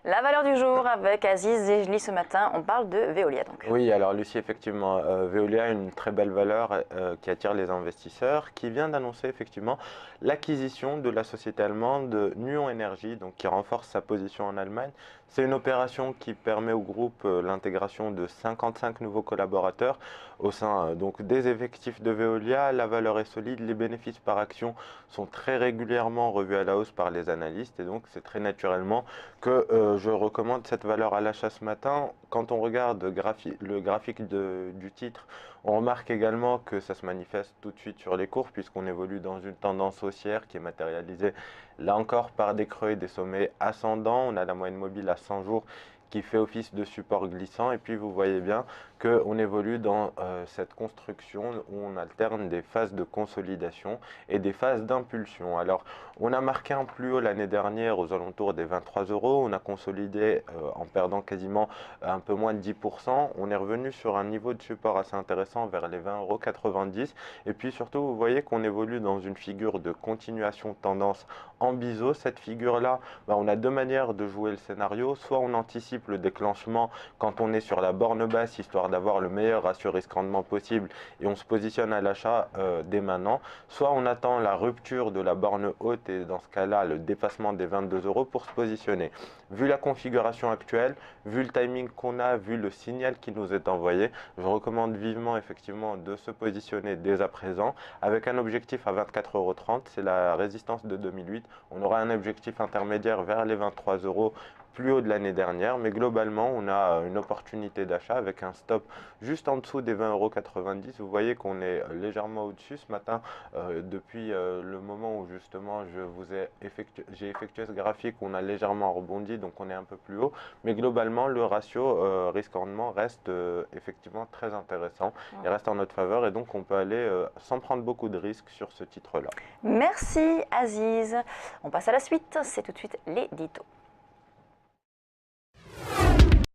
La valeur du jour avec Aziz Zejli ce matin, on parle de Veolia donc. Oui, alors Lucie, effectivement, Veolia a une très belle valeur qui attire les investisseurs, qui vient d'annoncer effectivement l'acquisition de la société allemande Nuon Energy, donc qui renforce sa position en Allemagne. C'est une opération qui permet au groupe l'intégration de 55 nouveaux collaborateurs au sein donc des effectifs de Veolia. La valeur est solide, les bénéfices par action sont très régulièrement revus à la hausse par les analystes et donc c'est très naturellement que je recommande cette valeur à l'achat ce matin. Quand on regarde le graphique du titre, on remarque également que ça se manifeste tout de suite sur les cours puisqu'on évolue dans une tendance haussière qui est matérialisée là encore par des creux et des sommets ascendants. On a la moyenne mobile à 100 jours qui fait office de support glissant et puis vous voyez bien qu'on évolue dans cette construction où on alterne des phases de consolidation et des phases d'impulsion. Alors on a marqué un plus haut l'année dernière aux alentours des 23 euros, on a consolidé en perdant quasiment un peu moins de 10%, on est revenu sur un niveau de support assez intéressant vers les 20,90 € et puis surtout vous voyez qu'on évolue dans une figure de continuation de tendance en biseau. Cette figure là, on a deux manières de jouer le scénario, soit on anticipe le déclenchement quand on est sur la borne basse histoire d'avoir le meilleur ratio risque-rendement possible et on se positionne à l'achat dès maintenant, soit on attend la rupture de la borne haute et dans ce cas-là le dépassement des 22 € pour se positionner. Vu la configuration actuelle, vu le timing qu'on a, vu le signal qui nous est envoyé, je recommande vivement effectivement de se positionner dès à présent avec un objectif à 24,30 €, c'est la résistance de 2008. On aura un objectif intermédiaire vers les 23 € plus haut de l'année dernière, mais globalement on a une opportunité d'achat avec un stop juste en dessous des 20,90 €. Vous voyez qu'on est légèrement au-dessus ce matin depuis le moment où justement j'ai effectué ce graphique, on a légèrement rebondi, donc on est un peu plus haut, mais globalement le ratio risque-rendement reste effectivement très intéressant et reste en notre faveur et donc on peut aller sans prendre beaucoup de risques sur ce titre-là. Merci Aziz. On passe à la suite, c'est tout de suite l'édito.